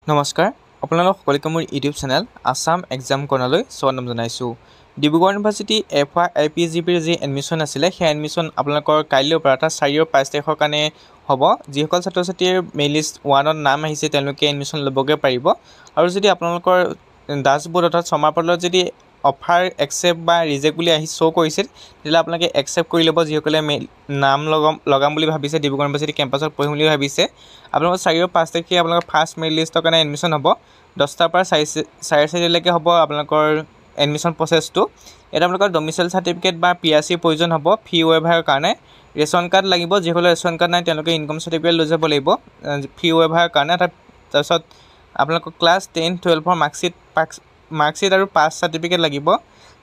নমস্কাৰ আপোনালোক সকলোকে মোৰ ইউটিউব চেনেল আসাম এক্সাম কৰ্ণাৰলৈ স্বাগতম জনাইছোঁ। ডিব্ৰুগড় ইউনিভাৰ্চিটি FYIPGPৰ যি এডমিশ্যন আছিলে সেই এডমিশ্যন আপোনালোকৰ কাইলৈৰ পৰা 4 আৰু 5 তাৰিখৰ কাৰণে হ'ব। যিসকল ছাত্ৰ ছাত্ৰীৰ মেইন লিষ্ট 1ত নাম আহিছে তেওঁলোকে এডমিশ্যন ল'বগৈ পাৰিব। আৰু যদি আপোনালোকৰ ডাছবোৰ্ড অৰ্থাৎ ছমাৰ পৰ্টেলত যদি অফাৰ একচেপ্ট বা ৰিজেক্ট বুলি শ্ব' কৰিছিল তেতিয়াহ'লে আপোনালোকে একচেপ্ট কৰি ল'ব। যিসকলে নাম লগাম বুলি ভাবিছে, ডিব্ৰুগড় ইউনিভাৰ্চিটি কেম্পাছত পঢ়িম বুলি ভাবিছে, আপোনালোকৰ 4 আৰু 5 তাৰিখে আপোনালোকৰ ফাৰ্ষ্ট মেৰিট লিষ্টৰ কাৰণে এডমিশ্যন হ'ব। 10টাৰ পৰা 4:30লৈকে হ'ব আপোনালোকৰ এডমিশ্যন প্ৰচেছটো। এটা আপোনালোকৰ ডমিচাইল চাৰ্টিফিকেট বা PRCৰ প্ৰয়োজন হ'ব ফি ৱেইভাৰৰ কাৰণে। ৰেচন কাৰ্ড লাগিব, যিসকলৰ ৰেচন কাৰ্ড নাই তেওঁলোকে ইনকম চাৰ্টিফিকেট লৈ যাব লাগিব ফি ৱেইভাৰৰ কাৰণে। তাৰপিছত আপোনালোকৰ ক্লাছ 10, 12ৰ মাৰ্কশ্বিট আৰু পাছ চাৰ্টিফিকেট লাগিব।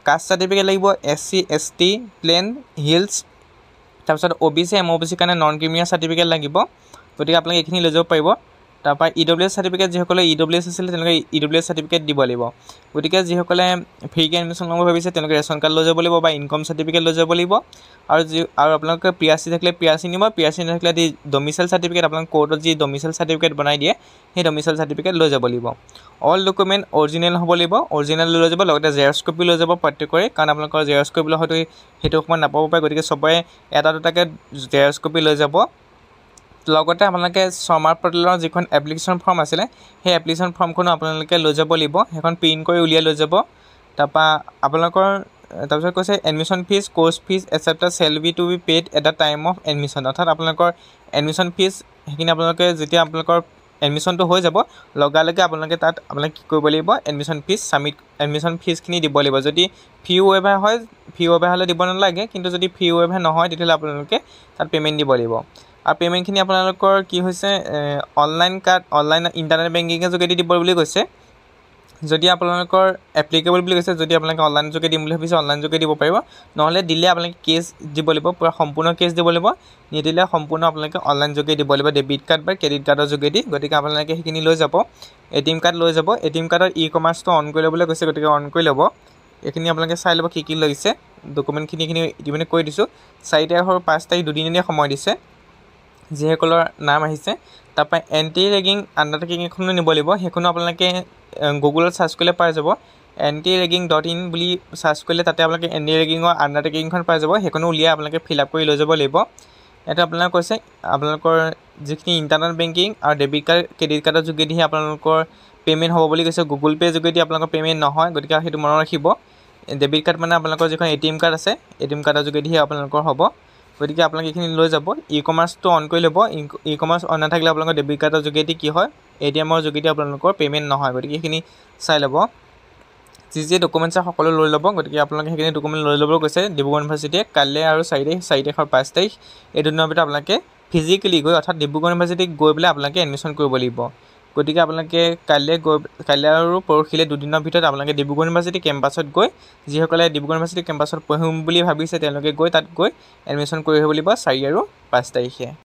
কাষ্ট চাৰ্টিফিকেট লাগিব, SC, ST, প্লেন, হিলছ। তাৰপিছত OBC, MOBCৰ কাৰণে নন ক্ৰিমিনেল চাৰ্টিফিকেট লাগিব। গতিকে আপোনালোকে এইখিনি লৈ যাব পাৰিব। তাৰপৰা EWS চাৰ্টিফিকেট, যিসকলে EWS আছিলে তেওঁলোকে EWS চাৰ্টিফিকেট দিব লাগিব। গতিকে যিসকলে ফ্ৰীকৈ এডমিশ্যন ল'ব ভাবিছে তেওঁলোকে ৰেচন কাৰ্ড লৈ যাব লাগিব বা ইনকম চাৰ্টিফিকেট লৈ যাব লাগিব। আৰু আপোনালোকে PRC থাকিলে PRC নিব, PRC নাথাকিলে ডমিচাইল চাৰ্টিফিকেট, আপোনালোকে কোৰ্টত যি ডমিচাইল চাৰ্টিফিকেট বনাই দিয়ে সেই ডমিচাইল চাৰ্টিফিকেট লৈ যাব লাগিব। অল ডকুমেণ্ট অৰিজিনেল হ'ব লাগিব, অৰিজিনেল লৈ যাব, লগতে জেৰক্স কপি লৈ যাব প্ৰত্যেকৰে, কাৰণ আপোনালোকৰ জেৰক্স কপি হয়তো সেইটো সময়ত নাপাব পাৰে। গতিকে চবৰে এটা দুটাকৈ জেৰক্স কপি লৈ যাব। লগতে আপোনালোকে ছমাৰ পৰ্টেলৰ যিখন এপ্লিকেশ্যন ফৰ্ম আছিলে সেই এপ্লিকেশ্যন ফৰ্মখনো আপোনালোকে লৈ যাব লাগিব, সেইখন প্ৰিণ্ট কৰি উলিয়াই লৈ যাব। তাৰপৰা আপোনালোকৰ তাৰপিছত কৈছে admission fees, course fees etcetera shall be to be paid at the time of admission. অৰ্থাৎ আপোনালোকৰ এডমিশ্যন ফিজ সেইখিনি আপোনালোকে যেতিয়া আপোনালোকৰ এডমিশ্যনটো হৈ যাব লগালগে আপোনালোকে কি কৰিব লাগিব, এডমিশ্যন ফিজখিনি দিব লাগিব। যদি ফি ৱেইভাৰ হয়, ফি ৱেইভাৰ হ'লে দিব নালাগে, কিন্তু যদি ফি ৱেইভাৰ নহয় তেতিয়াহ'লে আপোনালোকে তাত পে'মেণ্ট দিব লাগিব। আৰু পে'মেণ্টখিনি আপোনালোকৰ কি হৈছে অনলাইন ইণ্টাৰনেট বেংকিঙৰ যোগেদি দিব বুলি কৈছে। যদি আপোনালোকৰ এপ্লিকেবল বুলি কৈছে, যদি আপোনালোকে অনলাইন যোগে দিম বুলি ভাবিছে অনলাইন যোগে দিব পাৰিব, নহ'লে দিলে আপোনালোকে কেছ দিব লাগিব, পূৰা সম্পূৰ্ণ কেছ দিব লাগিব। নিদিলে সম্পূৰ্ণ আপোনালোকে অনলাইন যোগে দিব লাগিব, ডেবিট কাৰ্ড বা ক্ৰেডিট কাৰ্ডৰ যোগেদি। গতিকে আপোনালোকে সেইখিনি লৈ যাব। ATM কাৰ্ড লৈ যাব। ATM কাৰ্ডৰ কমাৰ্চটো অন কৰি ল'বলৈ কৈছে, গতিকে অন কৰি ল'ব। এইখিনি আপোনালোকে চাই ল'ব কি লৈছে। ডকুমেণ্টখিনি ইতিমধ্যে কৈ দিছোঁ। 4 তাৰিখ আৰু 5 তাৰিখ দুদিনীয়া সময় দিছে যিসকলৰ নাম আহিছে। তাৰপৰা এণ্টি ৰেগিং আণ্ডাৰটেকিং এখনো নিব লাগিব, সেইখনো আপোনালোকে গুগলত চাৰ্চ কৰিলে পাই যাব। antiRagging.in বুলি চাৰ্চ কৰিলে তাতে আপোনালোকে এণ্টি ৰেগিঙৰ আণ্ডাৰটেকিংখন পাই যাব, সেইখনো উলিয়াই আপোনালোকে ফিল আপ কৰি লৈ যাব লাগিব। এটা আপোনালোকে কৈছে আপোনালোকৰ যিখিনি ইণ্টাৰনেট বেংকিং আৰু ডেবিট কাৰ্ড ক্ৰেডিট কাৰ্ডৰ যোগেদিহে আপোনালোকৰ পে'মেণ্ট হ'ব বুলি কৈছে। গুগল পে' যোগেদি আপোনালোকৰ পে'মেণ্ট নহয়, গতিকে সেইটো মনত ৰাখিব। ডেবিট কাৰ্ড মানে আপোনালোকৰ যিখন ATM কাৰ্ড আছে ATM কাৰ্ডৰ যোগেদিহে আপোনালোকৰ হ'ব। গতিকে আপোনালোকে এইখিনি লৈ যাব। কমাৰ্চটো অন কৰি ল'ব। কমাৰ্চ অন নাথাকিলে আপোনালোকৰ ডেবিট কাৰ্ডৰ যোগেদি কি হয়, ATMৰ যোগেদি আপোনালোকৰ পে'মেণ্ট নহয়। গতিকে সেইখিনি চাই ল'ব। যি ডকুমেণ্টছ সকলো লৈ ল'ব। গতিকে আপোনালোকে সেইখিনি ডকুমেণ্ট লৈ ল'বলৈ কৈছে ডিব্ৰুগড় ইউনিভাৰ্চিটিয়ে। কাইলৈ আৰু 4 তাৰিখ আৰু 5 তাৰিখ এই দুদিনৰ ভিতৰত আপোনালোকে ফিজিকেলি গৈ অৰ্থাৎ ডিব্ৰুগড় ইউনিভাৰ্চিটিত গৈ পেলাই আপোনালোকে এডমিশ্যন কৰিব লাগিব। গতিকে আপোনালোকে কাইলৈ আৰু পৰহিলৈ দুদিনৰ ভিতৰত আপোনালোকে ডিব্ৰুগড় ইউনিভাৰ্চিটি কেম্পাছত গৈ, যিসকলে ডিব্ৰুগড় ইউনিভাৰ্চিটি কেম্পাছত পঢ়িম বুলি ভাবিছে তেওঁলোকে তাত গৈ এডমিশ্যন কৰি আহিব লাগিব 4 আৰু 5 তাৰিখে।